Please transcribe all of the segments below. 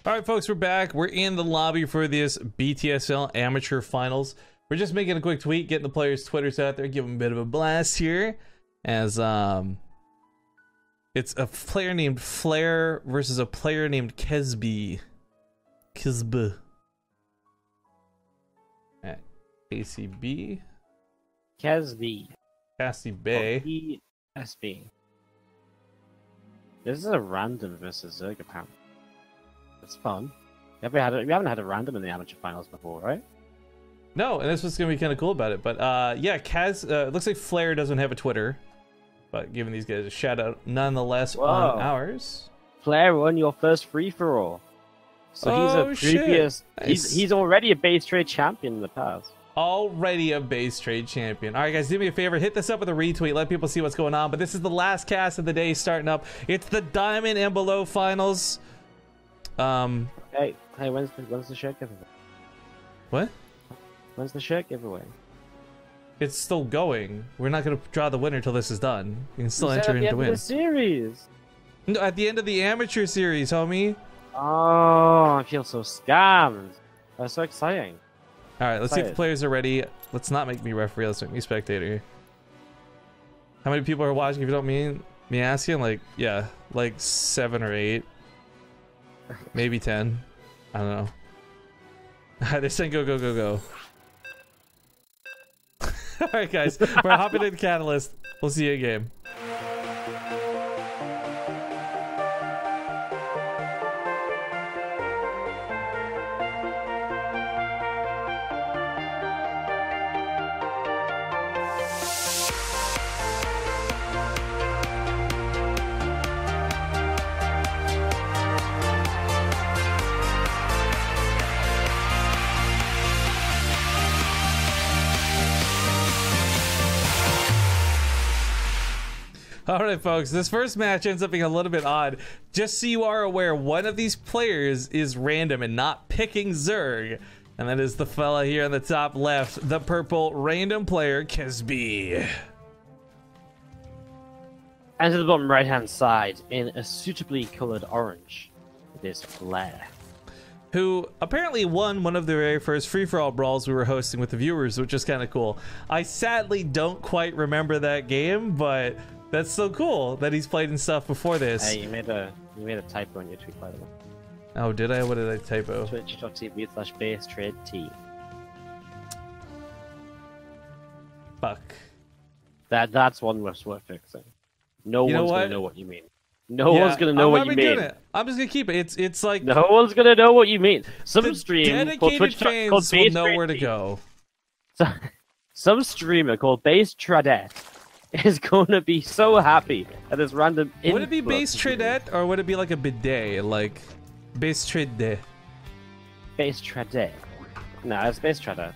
All right, folks, we're back. We're in the lobby for this BTSL Amateur Finals. We're just making a quick tweet, getting the players' Twitters out there, give them a bit of a blast here. As it's a player named Flair versus a player named KeSB. KeSB. At KCB. KeSB. KeSB. BTSB. This is a random versus Zerg apparently. It's fun. We haven't had a random in the amateur finals before, right? No, and that's what's gonna be kind of cool about it. But yeah, it looks like Flair doesn't have a Twitter, but giving these guys a shout out nonetheless. Whoa. On ours. Flair won your first free for all. So he's a previous. Nice. He's already a base trade champion in the past. Already a base trade champion. All right, guys, do me a favor, hit this up with a retweet, let people see what's going on. But this is the last cast of the day starting up. It's the Diamond and Below finals. Hey, when's the shirt giveaway? What? When's the shirt giveaway? It's still going. We're not gonna draw the winner till this is done. You can still enter in to win. At the series. No, at the end of the amateur series, homie. Oh, I feel so scammed. That's so exciting. All right, let's see if the players are ready. Let's not make me referee. Let's make me spectator. How many people are watching? If you don't mean me asking, like, yeah, like 7 or 8. Maybe 10. I don't know. They're saying go, go, go, go. Alright, guys. We're hopping into Catalyst. We'll see you in game. Alright, folks, this first match ends up being a little bit odd. Just so you are aware, one of these players is random and not picking Zerg. And that is the fella here on the top left, the purple random player, KeSB. And to the bottom right-hand side, in a suitably colored orange, it is Flair. Who apparently won one of the very first free-for-all brawls we were hosting with the viewers, which is kind of cool. I sadly don't quite remember that game, but that's so cool that he's played in stuff before this. Hey, you made a typo in your tweet, by the way. Oh, did I? What did I typo? Twitch.tv/BaseTradeTV. Fuck. That's one worth fixing. No one's gonna know what you mean. No Yeah, one's gonna know what you mean. Doing it. I'm just gonna keep it. It's like no one's gonna know what you mean. Some stream called dedicated Twitch fans will know where to go. Some streamer called BaseTradeTV is gonna be so happy at this random. Would it be BaseTradeTV or would it be like a bidet, like BaseTradeTV? BaseTradeTV. No, it's BaseTradeTV.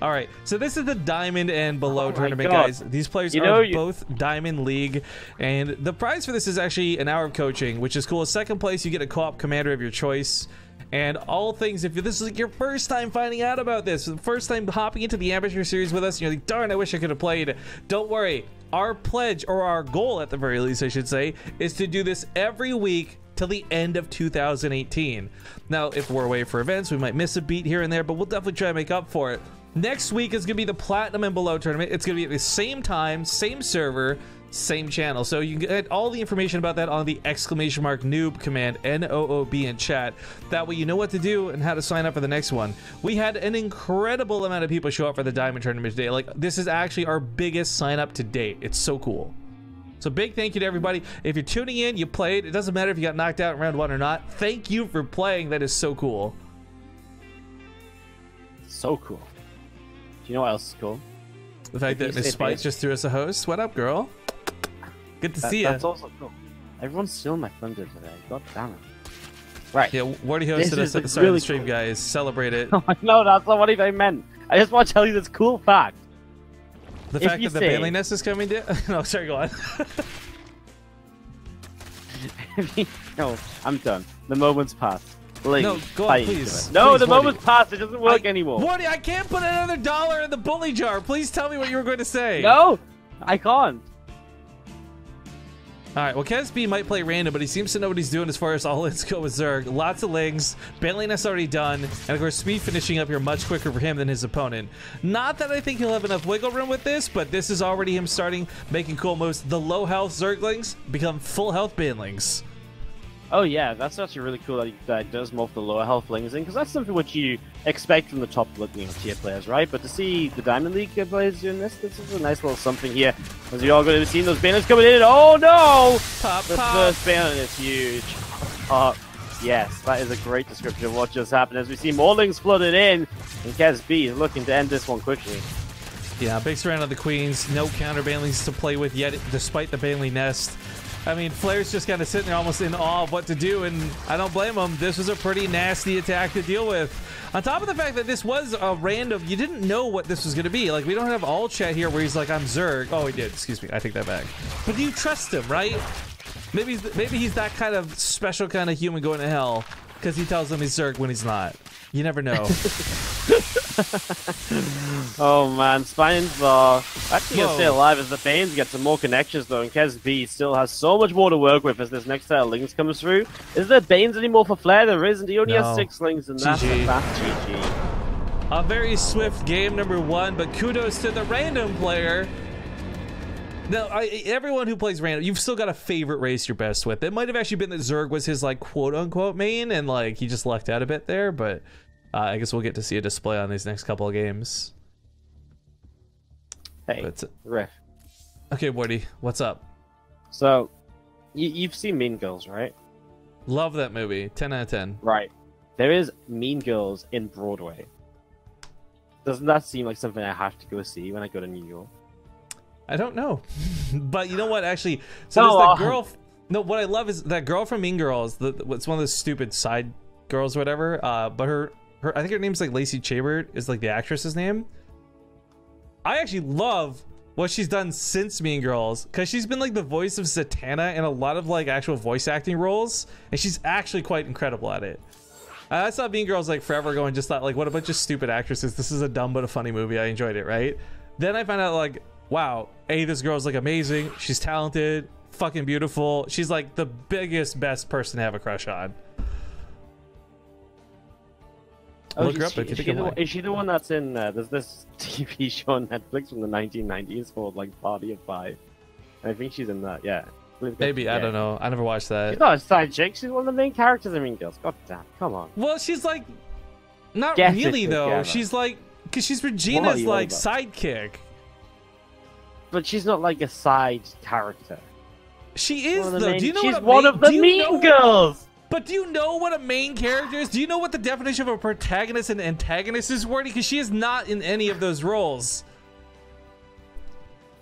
All right, so this is the Diamond and Below tournament, guys. These players are both Diamond League, and the prize for this is actually an hour of coaching, which is cool. Second place, you get a co-op commander of your choice. And all things, if this is like your first time finding out about this, the first time hopping into the amateur series with us, and you're like, darn, I wish I could have played. Don't worry. Our pledge, or our goal at the very least, I should say, is to do this every week till the end of 2018. Now, if we're away for events, we might miss a beat here and there, but we'll definitely try to make up for it. Next week is going to be the Platinum and Below tournament. It's going to be at the same time, same server, same channel. So you can get all the information about that on the !noob command, NOOB, in chat. That way you know what to do and how to sign up for the next one. We had an incredible amount of people show up for the Diamond tournament today. Like, this is actually our biggest sign up to date. It's so cool. So big thank you to everybody. If you're tuning in, you played. It doesn't matter if you got knocked out in round 1 or not. Thank you for playing. That is so cool. So cool. Do you know what else is cool? The fact that Miss Spice just threw us a host. What up, girl? Good to see you. That's also cool. Everyone's stealing my thunder today. God damn it. Right. Yeah, Wardy hosted us at the start of the stream, guys. Celebrate it. No, that's not what I meant. I just want to tell you this cool fact. The fact that the Bailey Nest is coming to... No, sorry, go on. No, I'm done. The moment's passed. Please. No, go on, please. No, please, the moment's passed. It doesn't work anymore. Wardy, I can't put another $1 in the bully jar. Please tell me what you were going to say. No, I can't. All right, well, KeSB might play random, but he seems to know what he's doing as far as all-ins go with Zerg. Lots of lings, Baneliness already done, and of course, speed finishing up here much quicker for him than his opponent. Not that I think he'll have enough wiggle room with this, but this is already him starting making cool moves. The low-health Zerglings become full-health Banelings. Oh yeah, that's actually really cool that he does morph the lower health lings in, because that's something which you expect from the top tier players, right? But to see the Diamond League players doing this is a nice little something here. As you all going to see those banners coming in, and oh no! The first banner is huge. Yes, that is a great description of what just happened as we see more lings flooded in, and KeSB is looking to end this one quickly. Yeah, big surround of the Queens, no counter Banelings to play with yet, despite the Baneley nest. I mean, Flair's just kind of sitting there almost in awe of what to do, and I don't blame him. This was a pretty nasty attack to deal with. On top of the fact that this was a random, you didn't know what this was going to be. Like, we don't have all chat here where he's like, I'm Zerg. Oh, he did. Excuse me. I take that back. But you trust him, right? Maybe he's that kind of special kind of human going to hell because he tells him he's Zerg when he's not. You never know. Oh man, Spines are actually going to stay alive as the Banes get some more connections though, and KeSB still has so much more to work with as this next set of lings comes through. Is there Banes anymore for Flair? There isn't. He only has 6 lings, and that's GG. A very swift game, number 1, but kudos to the random player. Now, everyone who plays random, you've still got a favorite race you're best with. It might have actually been that Zerg was his, like, quote-unquote main, and, like, he just lucked out a bit there, but I guess we'll get to see a display on these next couple of games. Hey, Riff. Okay, Woody, what's up? So, you've seen Mean Girls, right? Love that movie. 10 out of 10. Right. There is Mean Girls in Broadway. Doesn't that seem like something I have to go see when I go to New York? I don't know. But you know what, actually? So there's that girl... No, what I love is that girl from Mean Girls. It's one of those stupid side girls or whatever. But her I think her name's like Lacey Chabert is like the actress's name. I actually love what she's done since Mean Girls, because she's been like the voice of Zatanna in a lot of like actual voice acting roles, and she's actually quite incredible at it. I saw Mean Girls like forever ago and just thought like, what a bunch of stupid actresses. This is a dumb but a funny movie. I enjoyed it, right? Then I found out like, wow, this girl's like amazing. She's talented, fucking beautiful. She's like the biggest, best person to have a crush on. Oh, is she the one that's in there's this TV show on Netflix from the 1990s called like Party of Five? I think she's in that, yeah. Maybe, I don't know. I never watched that. She's not a side chick, she's one of the main characters in Mean Girls. God damn, come on. Well, she's like, not really though. Together. She's like, because she's Regina's like sidekick. But she's not like a side character. She is though. Do you know she's one of the Mean Girls! But do you know what a main character is? Do you know what the definition of a protagonist and antagonist is, Wordy? Because she is not in any of those roles.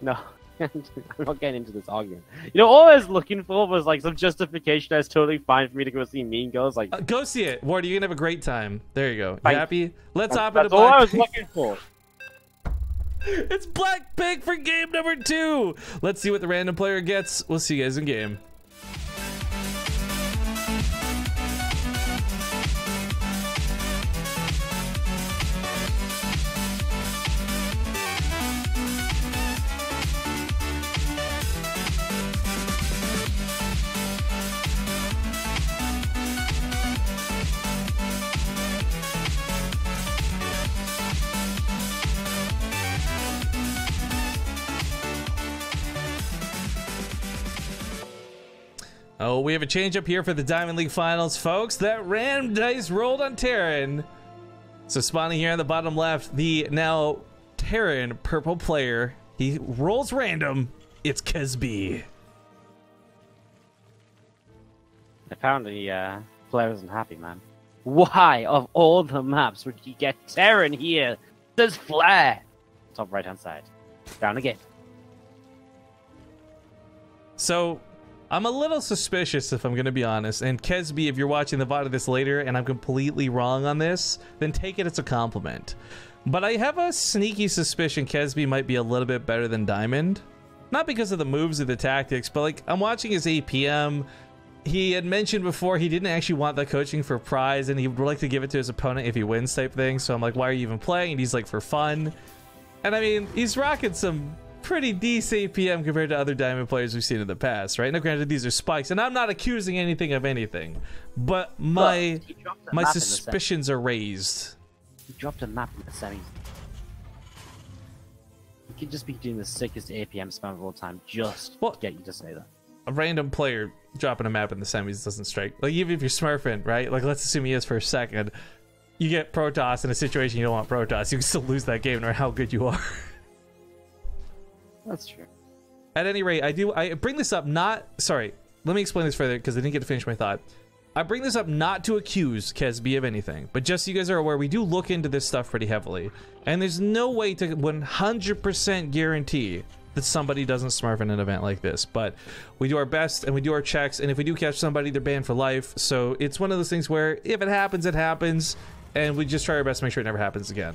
No, I'm not getting into this argument. You know, all I was looking for was like some justification that's totally fine for me to go see Mean Girls. Like, go see it, Wordy. You're gonna have a great time. There you go. You happy? Let's hop into That's all I was looking for. It's Black Pig for game number 2. Let's see what the random player gets. We'll see you guys in game. Oh, we have a change up here for the Diamond League Finals, folks. That random dice rolled on Terran. So spawning here on the bottom left, the now Terran purple player. He rolls random. It's KeSB. Apparently, Flair isn't happy, man. Why, of all the maps, would you get Terran here? There's Flair. Top right-hand side. Down again. So... I'm a little suspicious, if I'm going to be honest, and KeSB, if you're watching the VOD of this later and I'm completely wrong on this, then take it as a compliment. But I have a sneaky suspicion KeSB might be a little bit better than Diamond. Not because of the moves or the tactics, but like, I'm watching his APM. He had mentioned before he didn't actually want the coaching for prize, and he would like to give it to his opponent if he wins type thing. So I'm like, why are you even playing? And he's like, for fun. And I mean, he's rocking some pretty decent APM compared to other Diamond players we've seen in the past, right? Now, granted, these are spikes, and I'm not accusing anything of anything, but my suspicions are raised. He dropped a map in the semis. He could just be doing the sickest APM spam of all time just to get you to say that. A random player dropping a map in the semis doesn't strike. Like, even if you're smurfing, right? Like, let's assume he is for a second. You get Protoss in a situation you don't want Protoss. You can still lose that game no matter how good you are. That's true. At any rate, I bring this up not... Sorry, let me explain this further because I didn't get to finish my thought. I bring this up not to accuse KeSB of anything, but just so you guys are aware, we do look into this stuff pretty heavily. And there's no way to 100% guarantee that somebody doesn't smurf in an event like this. But we do our best and we do our checks, and if we do catch somebody, they're banned for life. So it's one of those things where if it happens, it happens, and we just try our best to make sure it never happens again.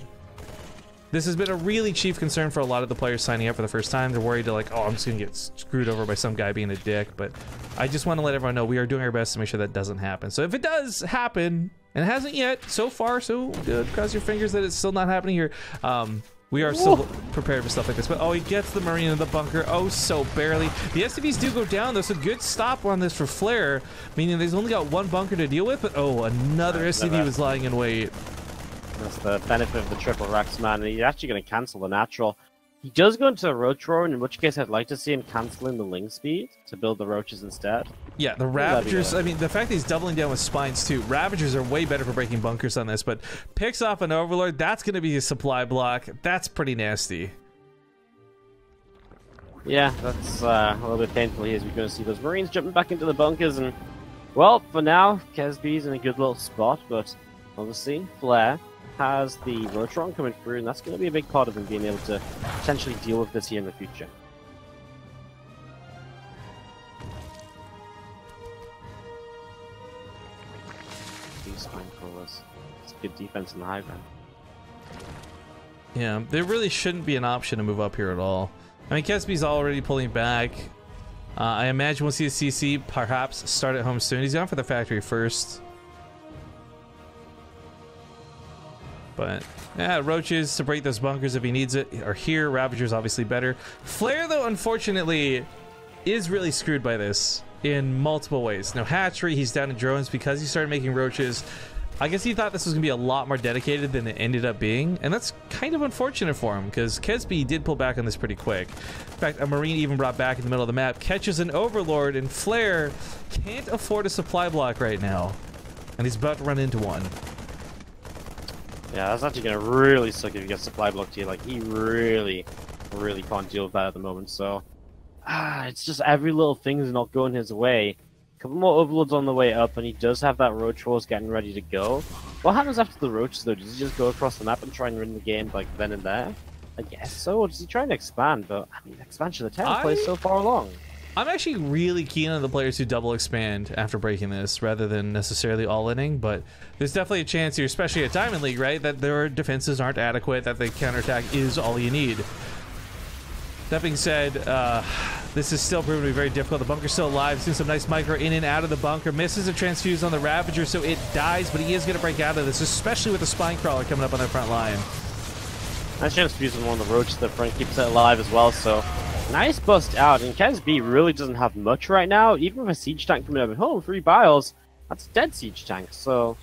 This has been a really chief concern for a lot of the players signing up for the first time. They're worried, like, oh, I'm just going to get screwed over by some guy being a dick. But I just want to let everyone know we are doing our best to make sure that doesn't happen. So if it does happen, and it hasn't yet, so far, so good. Cross your fingers that it's still not happening here. We are still prepared for stuff like this. But, oh, he gets the Marine in the bunker. Oh, so barely. The SCVs do go down, though, so good stop on this for Flare, meaning they've only got one bunker to deal with. But, oh, another SCV was lying in wait. That's the benefit of the triple Rex, man. He's actually going to cancel the natural. He does go into a roach roar, in which case I'd like to see him canceling the ling speed to build the roaches instead. Yeah, the Ravagers, I mean, the fact that he's doubling down with spines too. Ravagers are way better for breaking bunkers on this, but picks off an Overlord, that's going to be a supply block. That's pretty nasty. Yeah, that's a little bit painful here as we're going to see those Marines jumping back into the bunkers. And, well, for now, KeSB's in a good little spot, but obviously, Flare has the Rotron coming through, and that's going to be a big part of him being able to potentially deal with this here in the future. These spine crawlers. It's good defense in the high ground. Yeah, there really shouldn't be an option to move up here at all. I mean, KeSB's already pulling back. I imagine we'll see a CC perhaps start at home soon. He's gone for the factory first. But, yeah, roaches to break those bunkers if he needs it are here. Ravager's obviously better. Flare, though, unfortunately, is really screwed by this in multiple ways. Now, Hatchery, he's down in drones because he started making roaches. I guess he thought this was going to be a lot more dedicated than it ended up being. And that's kind of unfortunate for him because KeSB did pull back on this pretty quick. In fact, a Marine even brought back in the middle of the map, catches an Overlord, and Flare can't afford a supply block right now. And he's about to run into one. Yeah, that's actually going to really suck if you get supply blocked here. Like, he really can't deal with that at the moment. So, it's just every little thing is not going his way. A couple more Overlords on the way up, and he does have that Roach Horse getting ready to go. What happens after the Roaches, though? Does he just go across the map and try and win the game, like, then and there? I guess so. Or does he try and expand? But, I mean, expansion of the town plays so far along. I'm actually really keen on the players who double expand after breaking this rather than necessarily all-inning, but there's definitely a chance here, especially at Diamond League, right, that their defenses aren't adequate, that the counterattack is all you need. That being said, this is still proving to be very difficult. The bunker's still alive. Seeing some nice micro in and out of the bunker. Misses a transfuse on the Ravager, so it dies, but he is going to break out of this, especially with the Spine Crawler coming up on their front line. Nice transfuse on one of the roaches at the front, keeps it alive as well, so nice bust out. And KeSB really doesn't have much right now. Even with a siege tank coming over home, 3 bios, that's a dead siege tank, so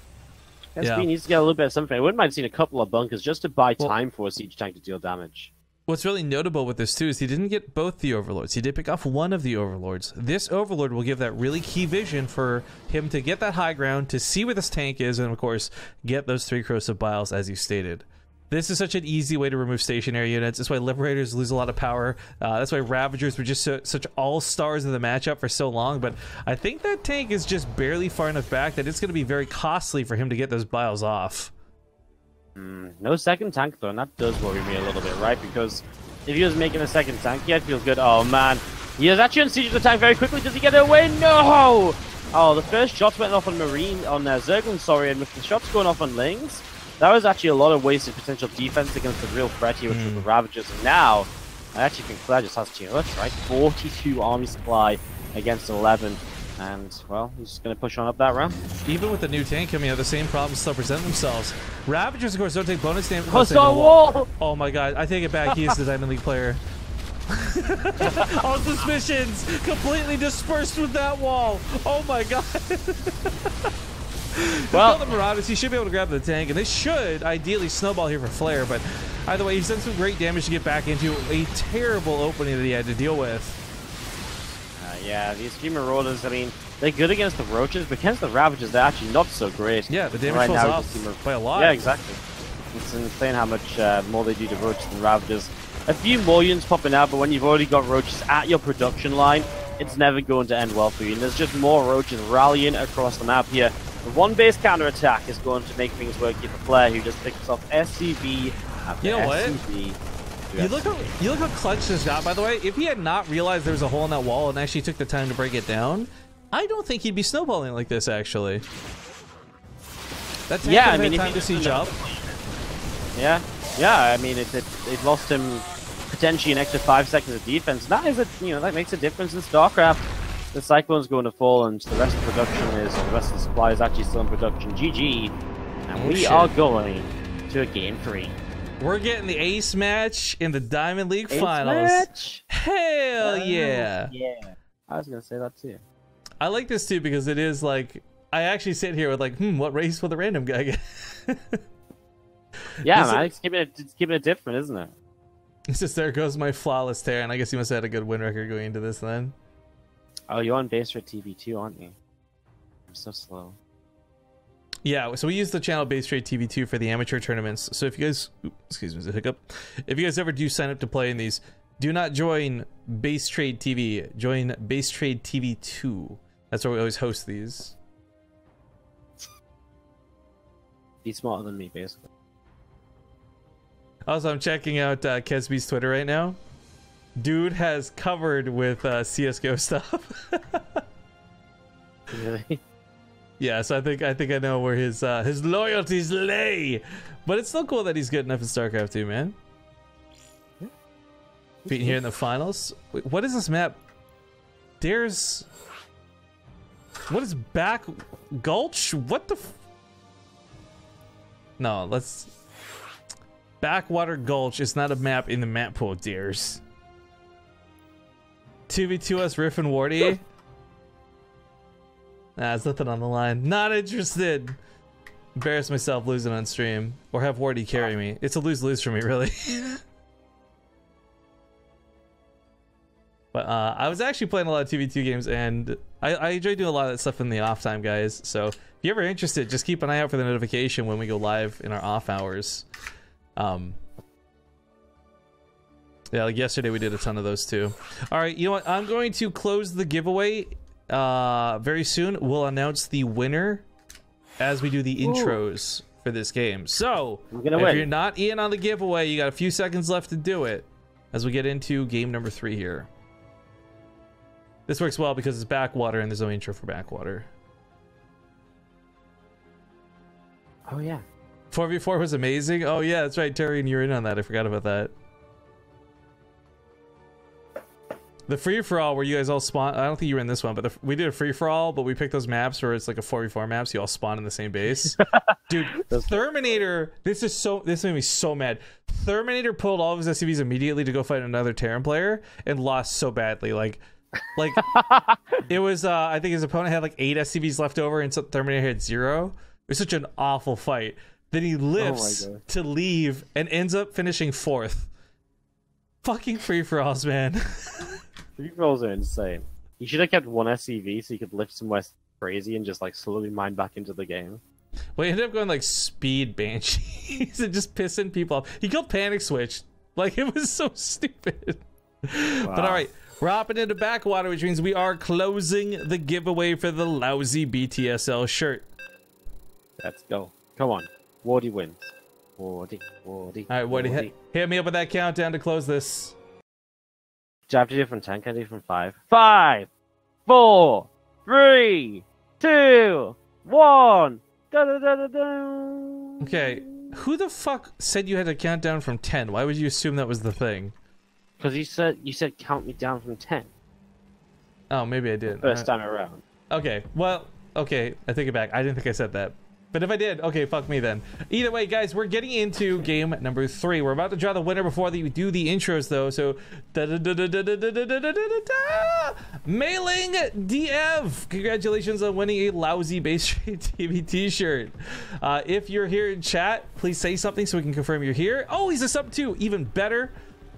KeSB needs to get a little bit of something. I wouldn't mind seeing a couple of bunkers just to buy time for a siege tank to deal damage. What's really notable with this, too, is he didn't get both the Overlords. He did pick off one of the Overlords. This Overlord will give that really key vision for him to get that high ground, to see where this tank is, and, of course, get those 3 corrosive biles, as you stated. This is such an easy way to remove stationary units. That's why Liberators lose a lot of power. That's why Ravagers were just such all-stars in the matchup for so long. But I think that tank is just barely far enough back that it's going to be very costly for him to get those biles off. No second tank, though, and that does worry me a little bit, right? Because if he was making a second tank, yeah, it feels good. Oh, man. He is actually unsieged the tank very quickly. Does he get it away? No! Oh, the first shots went off on Marine, on Zerglin, sorry, and with the shots going off on Lings, that was actually a lot of wasted potential defense against the real threat here, which was the Ravagers. And now, I actually think Flare just has too much, right? 42 army supply against 11. And, well, he's just going to push on up that round. Even with the new tank coming out, the same problems still present themselves. Ravagers, of course, don't take bonus damage. Oh my god, oh my god, I take it back. He is the Diamond League player. All suspicions completely dispersed with that wall. Oh my god. Well, the Marauders, he should be able to grab the tank, and they should ideally snowball here for Flare, but either way, he's done some great damage to get back into a terrible opening that he had to deal with. Yeah, these few Marauders, I mean, they're good against the Roaches, but against the Ravagers, they're actually not so great. Yeah, the damage falls off by a lot. Yeah, exactly. It's insane how much more they do to Roaches than Ravagers. A few more units popping out, but when you've already got Roaches at your production line, it's never going to end well for you. And there's just more Roaches rallying across the map here. The one base counter attack is going to make things work here for Flare, who just picks off SCV after you know SCV. What? You look how clutch this got, by the way. If he had not realized there was a hole in that wall and actually took the time to break it down, I don't think he'd be snowballing like this, actually. That tank I mean, time to siege up. Yeah, I mean, it lost him potentially an extra 5 seconds of defense. That is that makes a difference in StarCraft. The Cyclone's going to fall, and the rest of the production the rest of the supply is actually still in production. GG, and we are going to a game 3. We're getting the ace match in the Diamond League finals. Match? Hell yeah! Yeah, I was gonna say that too. I like this too because it is like I actually sit here with like, what race will the random guy get? Yeah, man, it's keeping it different, isn't it? It's just there goes my flawless tear, and I guess you must have had a good win record going into this then. Oh, you're on BaseTradeTV too, aren't you? I'm so slow. Yeah, so we use the channel BaseTradeTV 2 for the amateur tournaments. So if you guys, excuse me, it's a hiccup. If you guys ever do sign up to play in these, do not join BaseTradeTV. Join BaseTradeTV 2. That's where we always host these. Be smarter than me, basically. Also, I'm checking out KeSB's Twitter right now. Dude has covered with CS:GO stuff. Really? Yeah, so I think I know where his loyalties lay, but it's still cool that he's good enough in StarCraft 2, man. Yeah. Beating here in the finals. Wait, what is this map? There's what is Back Gulch? What the? No, let's. Backwater Gulch is not a map in the map pool, dears. 2v2us Riff and Wardy. Nah, there's nothing on the line. Not interested. Embarrass myself losing on stream. Or have Wardy carry me. It's a lose-lose for me, really. But I was actually playing a lot of 2v2 games, and I enjoy doing a lot of that stuff in the off time, guys. So if you're ever interested, just keep an eye out for the notification when we go live in our off hours. Yeah, like yesterday we did a ton of those too. All right, you know what? I'm going to close the giveaway very soon. We'll announce the winner as we do the intros for this game. So if you're not in on the giveaway, you got a few seconds left to do it as we get into game number 3 here. This works well because it's Backwater and there's no intro for Backwater. Oh yeah. 4v4 was amazing. Oh yeah, that's right, Terry, and you're in on that. I forgot about that. The free-for-all where you guys all spawn, I don't think you were in this one, but we did a free-for-all, but we picked those maps where it's like a 4v4 map, so you all spawn in the same base. Dude, Terminator, this made me so mad. Terminator pulled all of his SCVs immediately to go fight another Terran player and lost so badly. Like it was, I think his opponent had like 8 SCVs left over and so Terminator had 0. It was such an awful fight. Then he lifts to leave and ends up finishing 4th. Fucking free-for-alls, man. Free-for-alls are insane. You should have kept one SCV so you could lift somewhere crazy and just like slowly mine back into the game. Well, he ended up going like speed banshees and just pissing people off. He killed Panic Switch. Like, it was so stupid. Wow. But all right, we're hopping into Backwater, which means we are closing the giveaway for the lousy BTSL shirt. Let's go. Come on. Wardy wins. Wardy. All right, Wardy, hit me up with that countdown to close this. Do I have to do it from 10? Can I do it from 5? 5, 4, 3, 2, 1. Da, da, da, da, da. Okay, who the fuck said you had to count down from 10? Why would you assume that was the thing? Because you said count me down from 10. Oh, maybe I did. First time around. Okay, well, okay, I take it back. I didn't think I said that. But if I did, okay, fuck me then. Either way, guys, we're getting into game number 3. We're about to draw the winner before we do the intros, though. So, Mailing DF, congratulations on winning a lousy BaseTradeTV t-shirt. If you're here in chat, please say something so we can confirm you're here. Oh, he's a sub too, even better.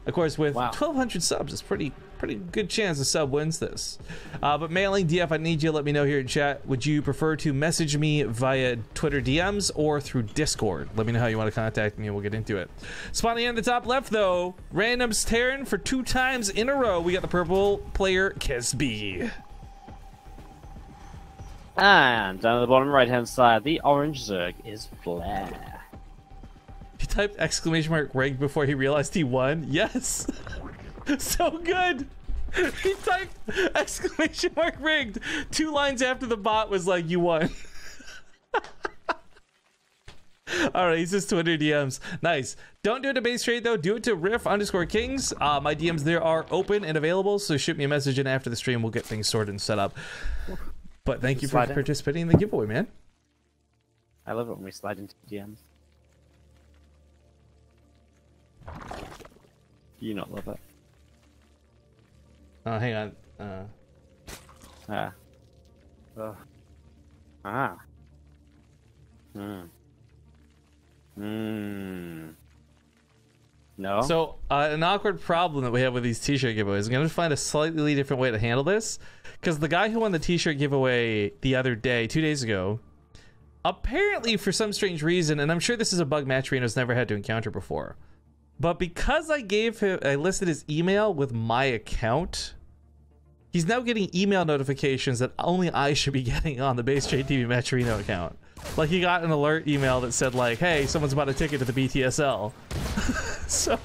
Of course, with 1,200 subs, it's pretty good chance the sub wins this. But Mailing DF, I need you to let me know here in chat. Would you prefer to message me via Twitter DMs or through Discord? Let me know how you want to contact me and we'll get into it. Spawning in the top left, though, randoms Terran for 2 times in a row. We got the purple player, KeSB. And down at the bottom right-hand side, the orange Zerg is Flair. He typed exclamation mark rigged before he realized he won. Yes. So good. He typed exclamation mark rigged 2 lines after the bot was like, you won. All right, he says Twitter DMs. Nice. Don't do it to base trade though. Do it to riff_kings. My DMs there are open and available, so shoot me a message in after the stream. We'll get things sorted and set up. But thank you for participating in the giveaway, man. I love it when we slide into DMs. Do you not love it? Oh, hang on. No. So, an awkward problem that we have with these t-shirt giveaways. I'm going to find a slightly different way to handle this. Because the guy who won the t-shirt giveaway the other day, 2 days ago, apparently for some strange reason, and I'm sure this is a bug Match Reno's never had to encounter before, but because I listed his email with my account, he's now getting email notifications that only I should be getting on the BaseTradeTV Match Reno account. Like, he got an alert email that said, like, hey, someone's bought a ticket to the BTSL. So,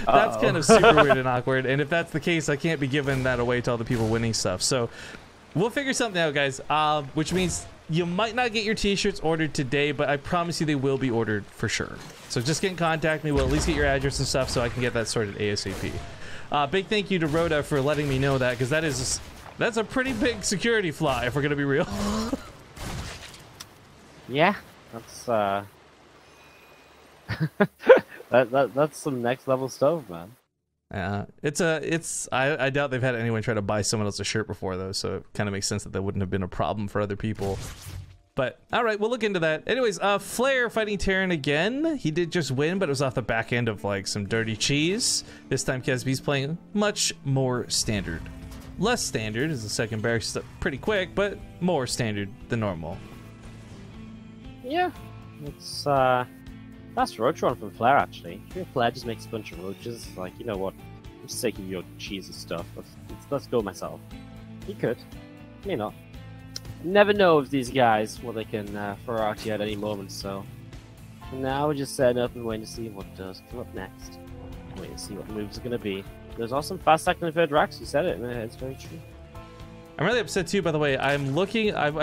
that's kind of super weird and awkward. And if that's the case, I can't be giving that away to all the people winning stuff. So, we'll figure something out, guys. Which means you might not get your t-shirts ordered today, but I promise you they will be ordered for sure. So just get in contact with me. We'll at least get your address and stuff so I can get that sorted ASAP. Big thank you to Rhoda for letting me know that, because that's a pretty big security flaw, if we're gonna be real. Yeah, that's that's some next level stuff, man. Yeah, I doubt they've had anyone try to buy someone else's shirt before though, so it kind of makes sense that that wouldn't have been a problem for other people. But all right, we'll look into that. Anyways, Flair fighting Terran again. He did just win, but it was off the back end of like some dirty cheese. This time KeSB's playing much more standard. Less standard, as the second barracks is pretty quick, but more standard than normal. Yeah, it's that's roach run from Flair actually. If Flair just makes a bunch of roaches, like, you know what? I'm sick of your cheesy stuff. Let's go myself. He could, may not. Never know if these guys, well, they can throw out you at any moment. So now we're just setting up and waiting to see what does come up next. Waiting to see what moves are gonna be. There's also fast second and third racks. You said it, and it's very true. I'm really upset too, by the way. I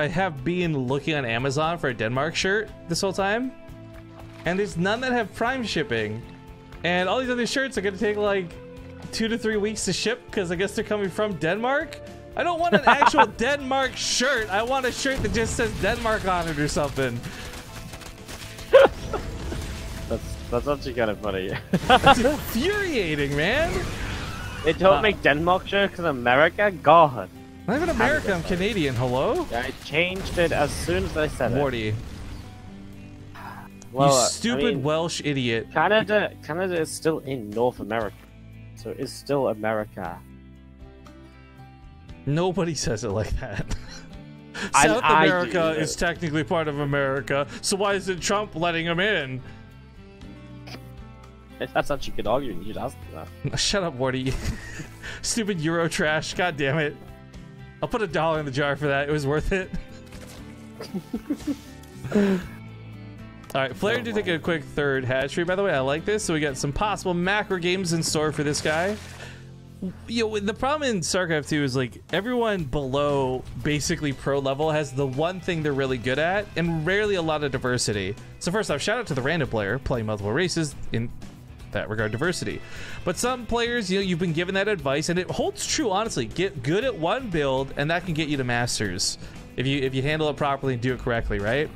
have been looking on Amazon for a Denmark shirt this whole time, and there's none that have Prime shipping, and all these other shirts are gonna take like 2 to 3 weeks to ship because I guess they're coming from Denmark. I don't want an actual Denmark shirt. I want a shirt that just says Denmark on it or something. That's actually kind of funny. It's infuriating, man. They don't make Denmark shirts in America? God. I'm not even American, I'm Canadian. Hello? Yeah, I changed it as soon as I said Morty. it. Well, you stupid Welsh idiot. Canada is still in North America. So it's still America. Nobody says it like that. South America is technically part of America, so why isn't Trump letting him in? If that's what you could argue, you should ask that. Shut up, Morty. Stupid Euro trash. God damn it. I'll put $1 in the jar for that. It was worth it. Alright, Flair did take a quick third hatchery, by the way. I like this. So we got some possible macro games in store for this guy. You know, the problem in StarCraft 2 is like everyone below basically pro level has the one thing they're really good at and rarely a lot of diversity. So first off, shout out to the random player playing multiple races in that regard, diversity. But some players, you know, you've been given that advice and it holds true, honestly. Get good at one build and that can get you to masters. if you handle it properly and do it correctly, right?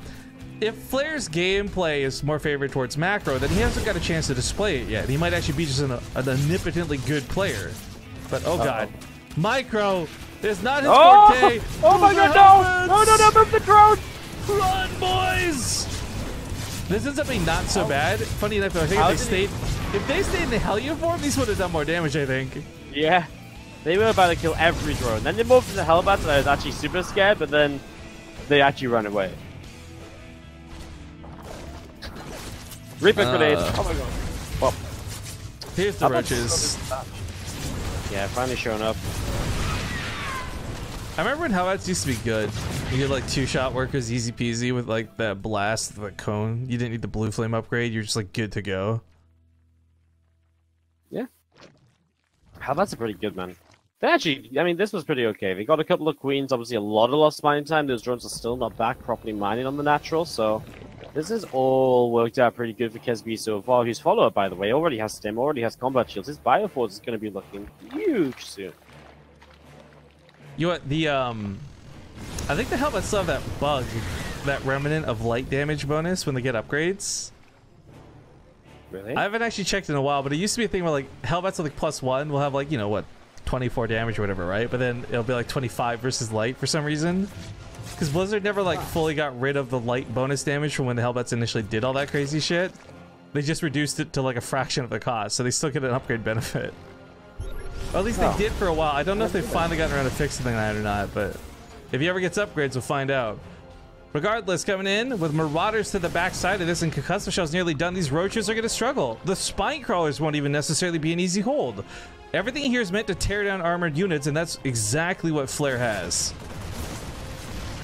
If Flair's gameplay is more favored towards macro, then he hasn't got a chance to display it yet. He might actually be just an omnipotently good player. But oh god, micro is not his forte. Oh my god, no, move the drone! Run, boys! This ends up being not so bad. Funny enough, I think if they stayed in the Helioform, these would have done more damage, I think. Yeah, they were about to kill every drone. Then they moved to the Hellbats, and I was actually super scared, but then they actually ran away. Reaper grenades. Oh my god. Well, here's the roaches. Yeah, finally showing up. I remember when Hellbats used to be good. You get like 2-shot workers easy peasy with like that blast, the cone. You didn't need the blue flame upgrade. You're just like good to go. Yeah. Hellbats are pretty good, man. They actually, I mean, this was pretty okay. They got a couple of queens, obviously a lot of lost mining time. Those drones are still not back properly mining on the natural, so this has all worked out pretty good for KeSB so far. His follower, by the way, already has stim, already has combat shields. His bioforce is going to be looking huge soon. You know what, I think the Hellbats still have that bug, that remnant of light damage bonus when they get upgrades. Really? I haven't actually checked in a while, but it used to be a thing where like Hellbats with like +1 will have like, you know what, 24 damage or whatever, right? But then it'll be like 25 versus light for some reason. Because Blizzard never like fully got rid of the light bonus damage from when the Hellbats initially did all that crazy shit. They just reduced it to like a fraction of the cost, so they still get an upgrade benefit. Or at least they did for a while. I don't know if they've finally gotten around to fixing that or not, but if he ever gets upgrades, we'll find out. Regardless, coming in with Marauders to the backside of this, and Concussive Shell's nearly done, these roaches are going to struggle. The Spine Crawlers won't even necessarily be an easy hold. Everything here is meant to tear down armored units, and that's exactly what Flair has.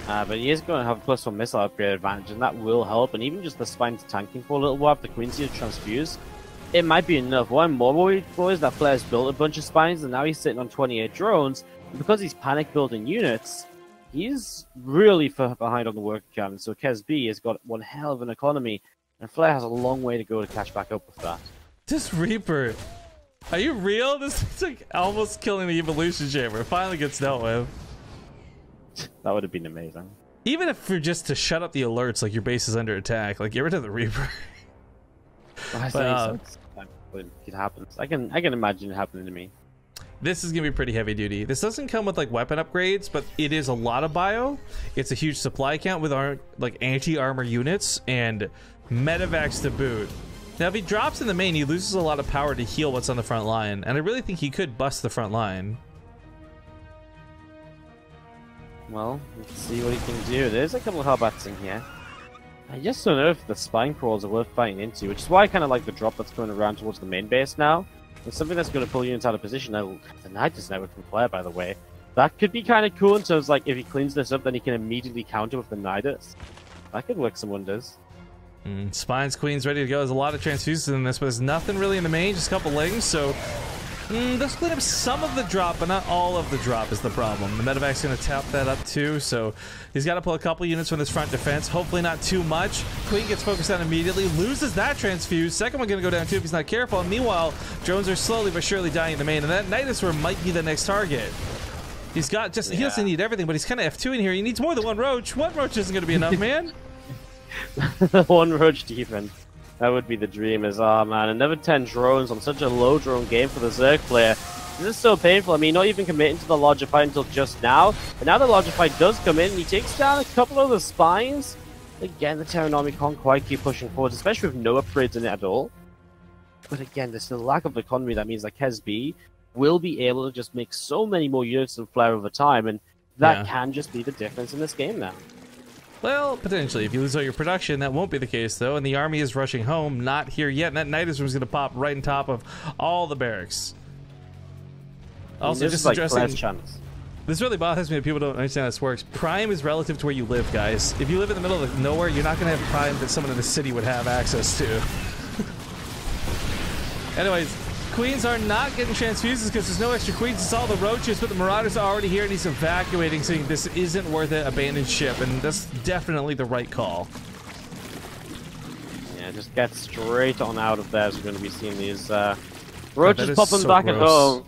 But he is going to have a +1 missile upgrade advantage, and that will help. And even just the Spine's tanking for a little while, if the Queen's here to transfuse, it might be enough. What I'm more worried for is that Flair's built a bunch of Spines, and now he's sitting on 28 drones. And because he's panic building units, he's really far behind on the worker count. So KeSB has got one hell of an economy, and Flair has a long way to go to catch back up with that. This Reaper, are you real? This is like almost killing the evolution chamber. It finally gets dealt with. That would have been amazing. Even if for just to shut up the alerts, like your base is under attack, like get rid of the Reaper. It happens. I can imagine it happening to me. This is gonna be pretty heavy duty. This doesn't come with like weapon upgrades, but it is a lot of bio. It's a huge supply count with our like anti-armor units and medevacs to boot. Now if he drops in the main, he loses a lot of power to heal what's on the front line, and I really think he could bust the front line. Well, let's see what he can do. There's a couple of Hellbats in here. I just don't know if the Spine Crawls are worth fighting into, which is why I kind of like the drop that's going around towards the main base now. It's something that's going to pull units out of position. Now, the Nidus Network from Flair, by the way. That could be kind of cool in terms of, like, if he cleans this up, then he can immediately counter with the Nidus. That could work some wonders. Spines, Queens ready to go. There's a lot of transfuses in this, but there's nothing really in the main, just a couple lings, so this clean up some of the drop, but not all of the drop is the problem. The medevac's going to tap that up too, so he's got to pull a couple units from this front defense. Hopefully not too much. Queen gets focused on immediately, loses that transfuse. Second one going to go down too if he's not careful. And meanwhile, drones are slowly but surely dying in the main, and that Nidus might be the next target. He's got just, he doesn't need everything, but he's kind of F2 in here. He needs more than one roach. One roach isn't going to be enough, man. One roach defense. That would be the dream. Oh man, another 10 drones on such a low drone game for the Zerg player. This is so painful. I mean, not even committing to the larger fight until just now. But now the larger fight does come in, and he takes down a couple of the Spines. Again, the Terran army can't quite keep pushing forward, especially with no upgrades in it at all. But again, there's still a lack of economy. That means that KeSB will be able to just make so many more units than Flair over time, and that can just be the difference in this game now. Well, potentially. If you lose all your production, that won't be the case, though. And the army is rushing home, not here yet. And that Nidus room is going to pop right on top of all the barracks. Also, just like addressing... This really bothers me that people don't understand how this works. Prime is relative to where you live, guys. If you live in the middle of nowhere, you're not going to have Prime that someone in the city would have access to. Anyways, Queens are not getting transfuses because there's no extra Queens. It's all the roaches, but the Marauders are already here and he's evacuating, saying this isn't worth it, abandoned ship, and that's definitely the right call. Yeah, just get straight on out of there as we're going to be seeing these roaches popping back at home.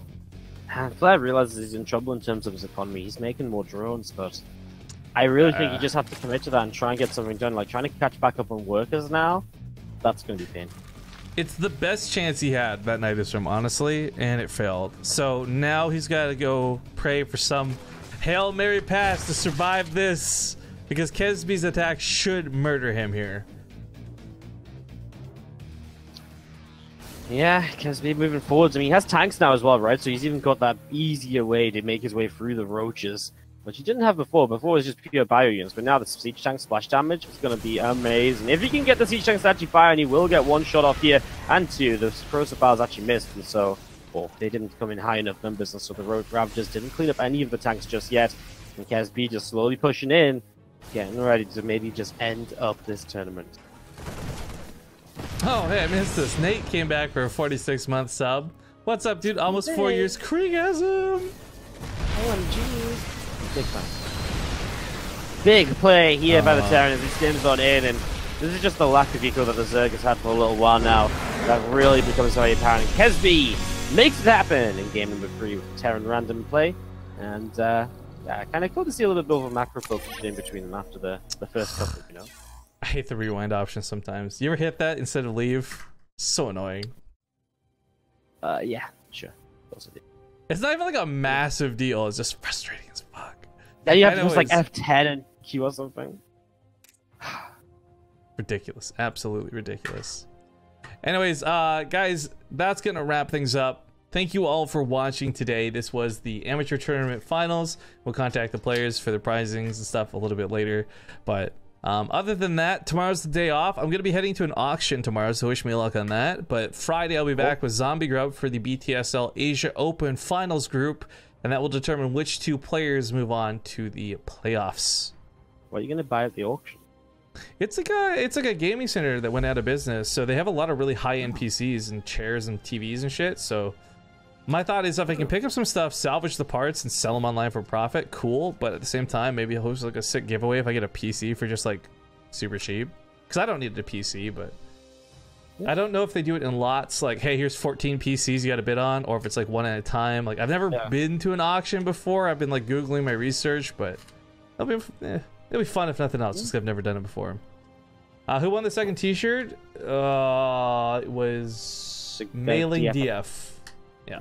And Flair realizes he's in trouble in terms of his economy. He's making more drones, but I really think you just have to commit to that and try and get something done. Like trying to catch back up on workers now, that's going to be painful. It's the best chance he had that night is from, honestly, and it failed. So now he's got to go pray for some Hail Mary pass to survive this, because KeSB's attack should murder him here. Yeah, KeSB moving forwards. I mean, he has tanks now as well, right? So he's even got that easier way to make his way through the roaches, which he didn't have before. Before it was just pure bio units, but now the siege tank splash damage is going to be amazing. If he can get the siege tanks to actually fire, and he will get one shot off here, and two, the corrosive files actually missed, and so, well, they didn't come in high enough numbers, and so the road Ravagers didn't clean up any of the tanks just yet. And KeSB just slowly pushing in, getting ready to maybe just end up this tournament. Oh, hey, I missed this. Nate came back for a 46-month sub. What's up, dude? Almost 4 years. Kriegasm! OMG. Big fun. Big play here by the Terran as he stims on in, and this is just the lack of eco that the Zerg has had for a little while now. That really becomes very apparent. KeSB makes it happen in game number 3 with Terran random play. And, yeah, kind of cool to see a little bit more of a macro focus in between them after the first couple, you know? I hate the rewind option sometimes. You ever hit that instead of leave? So annoying. Yeah, sure. It's not even like a massive deal. It's just frustrating as fuck. Yeah, you have to just like F10 and Q or something. Ridiculous. Absolutely ridiculous. Anyways, guys, that's going to wrap things up. Thank you all for watching today. This was the amateur tournament finals. We'll contact the players for the prizings and stuff a little bit later. But other than that, tomorrow's the day off. I'm going to be heading to an auction tomorrow, so wish me luck on that. But Friday, I'll be back with Zombie Grub for the BTSL Asia Open Finals group, and that will determine which 2 players move on to the playoffs. What are you going to buy at the auction? It's like a gaming center that went out of business, so they have a lot of really high-end PCs and chairs and TVs and shit. So my thought is if I can pick up some stuff, salvage the parts, and sell them online for profit, cool. But at the same time, maybe I'll host like a sick giveaway if I get a PC for just like super cheap. Because I don't need a PC, but I don't know if they do it in lots. Like, hey, here's 14 PCs you got to bid on, or if it's like one at a time. Like, I've never been to an auction before. I've been like Googling my research, but it'll be fun if nothing else, just 'cause I've never done it before. Who won the second T-shirt? It was Mailing DF. Yeah.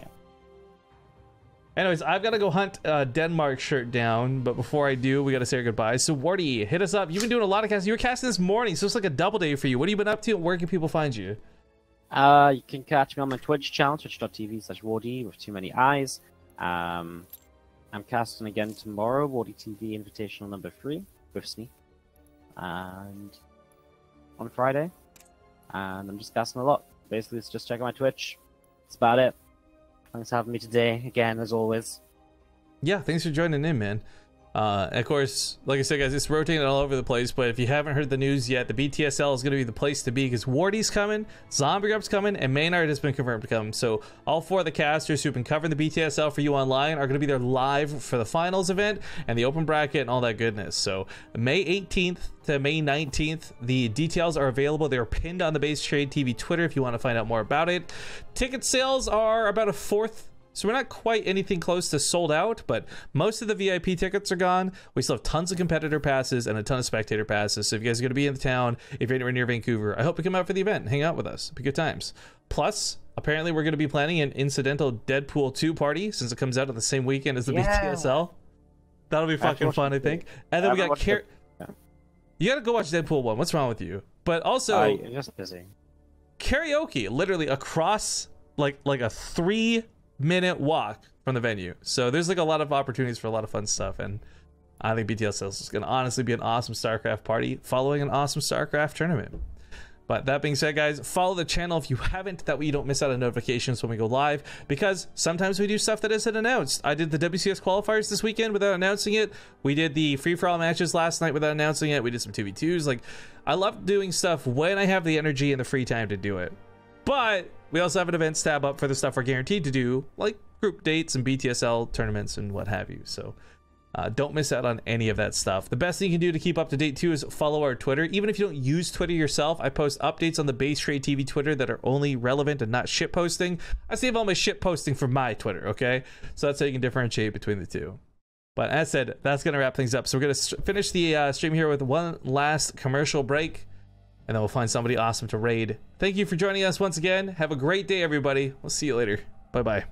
Anyways, I've got to go hunt Denmark shirt down, but before I do, we got to say our goodbyes. So, Wardy, hit us up. You've been doing a lot of casting. You were casting this morning, so it's like a double day for you. What have you been up to, and where can people find you? You can catch me on my Twitch channel, twitch.tv/Wardy with too many eyes. I'm casting again tomorrow, Wardy TV Invitational number 3 with Sneak. And on Friday. And I'm just casting a lot. Basically, it's just check out my Twitch. That's about it. Thanks for having me today, again, as always. Yeah, thanks for joining in, man. Of course, like I said, guys, it's rotating all over the place, but if you haven't heard the news yet, the BTSL is going to be the place to be because Wardy's coming, Zombie Grub's coming, and Maynard has been confirmed to come. So all 4 of the casters who've been covering the BTSL for you online are going to be there live for the finals event and the open bracket and all that goodness. So May 18th to May 19th, the details are available. They're pinned on the BaseTradeTV Twitter if you want to find out more about it. Ticket sales are about a 1/4. So we're not quite anything close to sold out, but most of the VIP tickets are gone. We still have tons of competitor passes and a ton of spectator passes. So if you guys are going to be in the town, if you're anywhere near Vancouver, I hope you come out for the event and hang out with us. It'll be good times. Plus, apparently we're going to be planning an incidental Deadpool 2 party since it comes out on the same weekend as the BTSL. That'll be fucking fun, I think. And then we got you got to go watch Deadpool 1. What's wrong with you? But also, you're just busy. Karaoke, literally across like a 3-minute walk from the venue. So there's like a lot of opportunities for a lot of fun stuff, and I think BTSL is going to honestly be an awesome StarCraft party following an awesome StarCraft tournament. But that being said, guys, follow the channel if you haven't, that way you don't miss out on notifications when we go live, because sometimes we do stuff that isn't announced. I did the WCS qualifiers this weekend without announcing it. We did the free-for-all matches last night without announcing it. We did some 2v2s. Like, I love doing stuff when I have the energy and the free time to do it. But we also have an events tab up for the stuff we're guaranteed to do, like group dates and BTSL tournaments and what have you. So don't miss out on any of that stuff. The best thing you can do to keep up to date too is follow our Twitter. Even if you don't use Twitter yourself, I post updates on the BaseTradeTV Twitter that are only relevant and not shit posting. I save all my shit posting from my Twitter, okay? So that's how you can differentiate between the two. But as said, that's going to wrap things up. So we're going to finish the stream here with one last commercial break, and then we'll find somebody awesome to raid. Thank you for joining us once again. Have a great day, everybody. We'll see you later. Bye-bye.